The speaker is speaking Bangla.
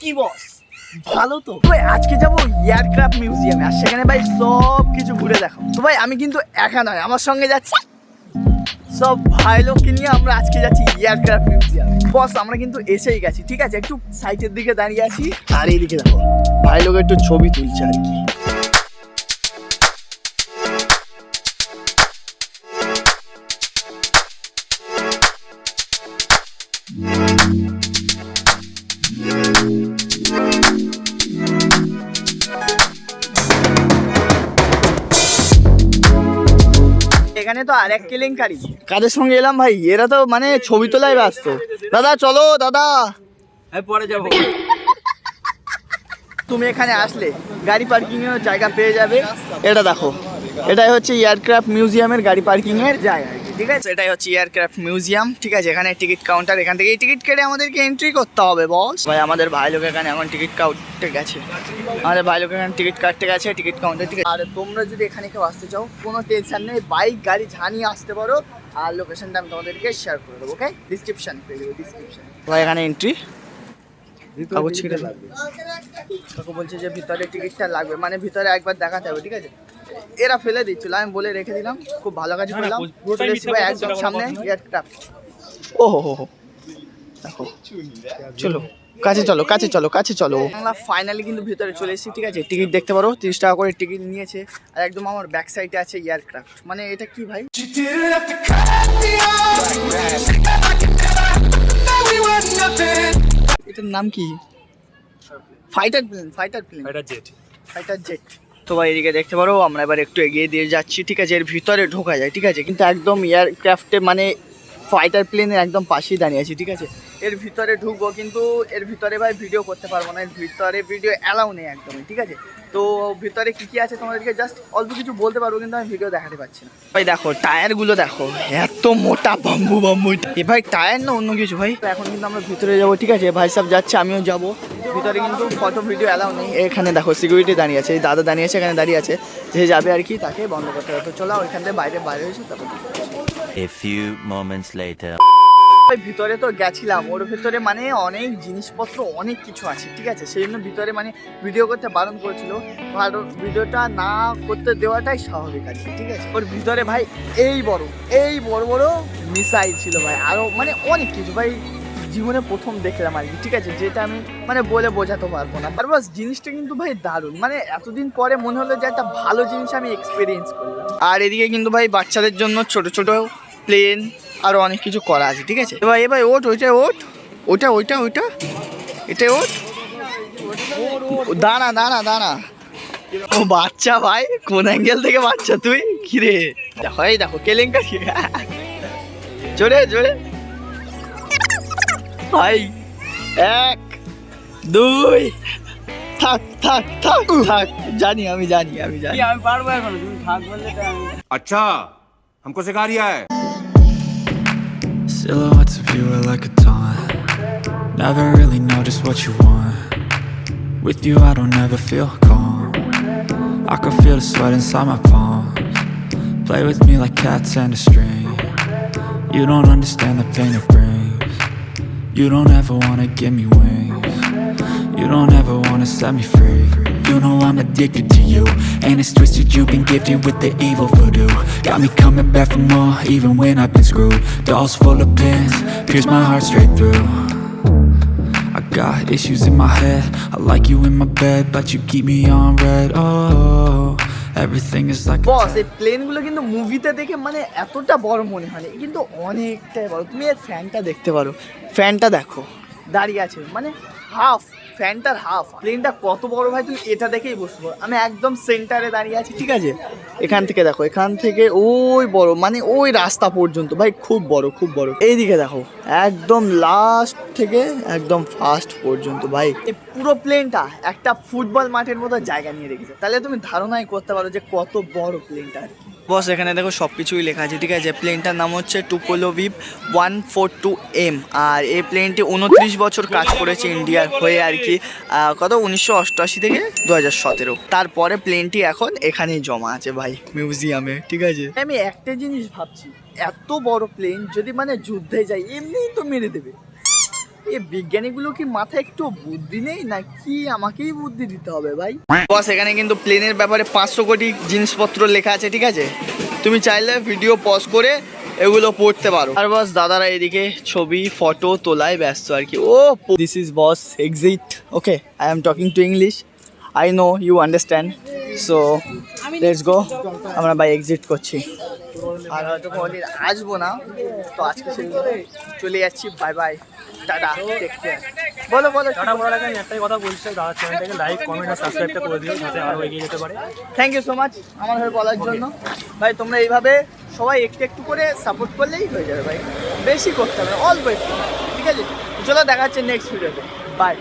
কি বস ভালো তো ভাই, আজকে যাবো এয়ারক্রাফট মিউজিয়ামে, আর সেখানে ভাই সব কিছু ঘুরে দেখো। তো ভাই আমি কিন্তু একা নয়, আমার সঙ্গে যাচ্ছি সব ভাই লোককে নিয়ে। আমরা আজকে যাচ্ছি এয়ারক্রাফট মিউজিয়াম। বস আমরা কিন্তু এসেই গেছি, ঠিক আছে? একটু সাইটের দিকে দাঁড়িয়ে আছি, আর এইদিকে দেখো ভাই লোক একটু ছবি তুলছে আর কি। এখানে তো আরেক কেলেঙ্কারি। কাদের সঙ্গে এলাম ভাই, এরা তো মানে ছবি তোলায় ব্যস্ত। দাদা চলো দাদা, পরে যাবো। তুমি এখানে আসলে গাড়ি পার্কিং এর জায়গা পেয়ে যাবে। এটা দেখো, এটাই হচ্ছে এয়ারক্রাফট মিউজিয়ামের গাড়ি পার্কিং এর জায়গা, ঠিক আছে? এটাই হচ্ছে এয়ারক্রাফট মিউজিয়াম, ঠিক আছে? এখানে টিকিট কাউন্টার, এখান থেকে টিকিট কেটে আমাদেরকে এন্ট্রি করতে হবে। বস ভাই আমাদের ভাই লোক এখানে এখন টিকিট কাউন্টে গেছে, আমাদের ভাই লোক এখানে টিকিট কাটতে গেছে টিকিট কাউন্টার থেকে। আর তোমরা যদি এখানে কেউ আসতে চাও, কোনো টেনশন নেই, বাইক গাড়ি ঝানিয়ে আসতে পারো। আর লোকেশনটা আমি তোমাদেরকে শেয়ার করে দেবো, ওকে? ডিসক্রিপশন পেয়ে দেবো, ডিসক্রিপশন। ভাই এখানে এন্ট্রি বলছে যে ভিতরে টিকিটটা লাগবে, মানে ভিতরে একবার দেখাতে হবে, ঠিক আছে? এরা ফেলে দিচ্ছিল, আমি বলে রেখে দিলাম। খুব ভালো কাজ করলাম। একদম সামনে এয়ারক্রাফট। ও হো হো, দেখো চলো কাছে চলো, কাছে চলো, কাছে চলো। আমরা ফাইনালি কিন্তু ভিতরে চলে এসেছি, ঠিক আছে? টিকিট দেখতে পারো, 30 টাকা করে টিকিট নিয়েছে। আর একদম আমার ব্যাক সাইডে আছে এয়ারক্রাফট। মানে এটা কি ভাই, এটার নাম কি? Fighter plane, fighter plane, fighter jet. তো ভাই এদিকে দেখতে পারো, আমরা এবার একটু এগিয়ে দিয়ে যাচ্ছি, ঠিক আছে? এর ভিতরে ঢোকা যায়, ঠিক আছে? কিন্তু একদম এয়ারক্রাফটে মানে ফাইটার প্লেনের একদম পাশেই দাঁড়িয়ে আছি, ঠিক আছে? এর ভিতরে ঢুকবো, কিন্তু এর ভিতরে ভাই ভিডিও করতে পারবো না, এর ভিতরে ভিডিও অ্যালাউ নেই একদমই, ঠিক আছে? তো ভিতরে কি কি আছে তোমাদেরকে জাস্ট অল্প কিছু বলতে পারবো, কিন্তু আমি ভিডিও দেখাতে পারছি না। ভাই দেখো টায়ারগুলো দেখো, এত মোটা বাম্বু বাম্বু। এ ভাই টায়ার না অন্য কিছু ভাই। তো এখন কিন্তু আমরা ভিতরে যাবো, ঠিক আছে? ভাই সব যাচ্ছে, আমিও যাবো ভিতরে, কিন্তু ফটো ভিডিও অ্যালাউ নেই। এখানে দেখো সিকিউরিটি দাঁড়িয়ে আছে, এই দাদা দাঁড়িয়ে আছে, এখানে দাঁড়িয়ে আছে, যে যাবে আর কি তাকে বন্ধ করতে হবে। তো চলো ওইখান থেকে বাইরে হয়েছে, তারপর A few moments later. ভিতরে তো গেছিলাম, ওর ভিতরে মানে অনেক জিনিসপত্র অনেক কিছু আছে, ঠিক আছে? সেই জন্য ভিতরে মানে ভিডিও করতে বারণ করেছিল, আর ভিডিওটা না করতে দেওয়াটাই স্বাভাবিক আর কি, ঠিক আছে? ওর ভিতরে ভাই এই বড় বড় মিসাইল ছিল ভাই, আরও মানে অনেক কিছু ভাই জীবনে প্রথম দেখলাম আর কি, ঠিক আছে? যেটা আমি মানে বলে বোঝাতে পারবো না। আর বাস জিনিসটা কিন্তু ভাই দারুণ, মানে এতদিন পরে মনে হলো যে একটা ভালো জিনিস আমি এক্সপিরিয়েন্স করলাম। আর এদিকে কিন্তু ভাই বাচ্চাদের জন্য ছোট ছোট প্লেন আরো অনেক কিছু করা আছে, ঠিক আছে? এবার এবার ওঠ, ওইটা এটা ওঠ, দাঁড়া। ও বাচ্চা ভাই, কোন অ্যাঙ্গেল থেকে বাচ্চা তুই? কিরে দেখো, এই দেখো কেলেঙ্কারি। জোরে ভাই, 1 2 থাক জানি আমি পারবো এখন, তুমি থাক বললে তো আমি। अच्छा हमको सिखा रिया है। Silhouettes of you are like a taunt. Never really know just what you want. With you I don't ever feel calm. I can feel the sweat inside my palms. Play with me like cats and a string. You don't understand the pain it brings. You don't ever wanna give me wings. You don't ever wanna set me free. You know I'm addicted to you, and it's twisted, you've been gifted with the evil voodoo. Got me coming back for more, even when I've been screwed. Dolls full of pins, pierce my heart straight through. I got issues in my head, I like you in my bed, but you keep me on red. Oh, everything is like বস এই প্লেনগুলো কিন্তু মুভিতে দেখে মানে এতটা বড় মনে হয় না, কিন্তু অনেকটাই বড়। তুমি এর ফ্যানটা দেখতে পারো, ফ্যানটা দেখো দাঁড়িয়ে আছে, মানে ফ্যানটার হাফ। প্লেনটা কত বড় ভাই, তুমি এটা দেখেই বুঝতে পারো। আমি একদম সেন্টারে দাঁড়িয়ে আছি, ঠিক আছে? এখান থেকে দেখো, এখান থেকে ওই বড়, মানে ওই রাস্তা পর্যন্ত ভাই খুব বড়। এইদিকে দেখো একদম লাস্ট থেকে একদম ফার্স্ট পর্যন্ত ভাই, এই পুরো প্লেনটা একটা ফুটবল মাঠের মতো জায়গা নিয়ে রেখেছে। তাহলে তুমি ধারণাই করতে পারো যে কত বড় প্লেনটা আর কি। বস এখানে দেখো সব কিছুই লেখা আছে, ঠিক আছে? প্লেনটার নাম হচ্ছে টুপোলোভিভ 142M, আর এই প্লেনটি 29 বছর কাজ করেছে ইন্ডিয়ার হয়ে আর কি, কত 1988 থেকে 2017। তারপরে প্লেনটি এখন এখানেই জমা আছে ভাই মিউজিয়ামে, ঠিক আছে? আমি একটা জিনিস ভাবছি, এত বড় প্লেন যদি মানে যুদ্ধে যায় এমনিই তো মেরে দেবে, এই বিজ্ঞানীগুলো কি মাথায় একটু বুদ্ধি নেই না কি? আমাকেই বুদ্ধি দিতে হবে ভাই। বস এখানে কিন্তু প্লেনের ব্যাপারে 500 কোটি জিনিসপত্র লেখা আছে, ঠিক আছে? তুমি চাইলে ভিডিও পজ করে এগুলো পড়তে পারো। আর বস দাদারা এদিকে ছবি ফটো তোলায় ব্যস্ত আর কি। Oh this is bus exit. Okay, I am talking to English, I know you understand, so let's go. আমরা বাই এক্সিট করছি, আর হয়তো কোনোদিন আসবো না, তো আজকে চলে যাচ্ছি। Bye bye, tata, take care. বলো বলো। টাটা বলার আগে আমি একটাই কথা বলছি, দাদার চ্যানেলটাকে লাইক কমেন্ট আর সাবস্ক্রাইবটা করে দিও যাতে আরও এগিয়ে যেতে পারে। থ্যাংক ইউ সো মাচ আমার হয়ে বলার জন্য। ভাই তোমরা এইভাবে সবাই একটু একটু করে সাপোর্ট করলেই হয়ে যাবে ভাই, বেশি করতে হবে, অল্প একটু, ঠিক আছে? চলো দেখা হচ্ছে নেক্সট ভিডিওতে, বাই।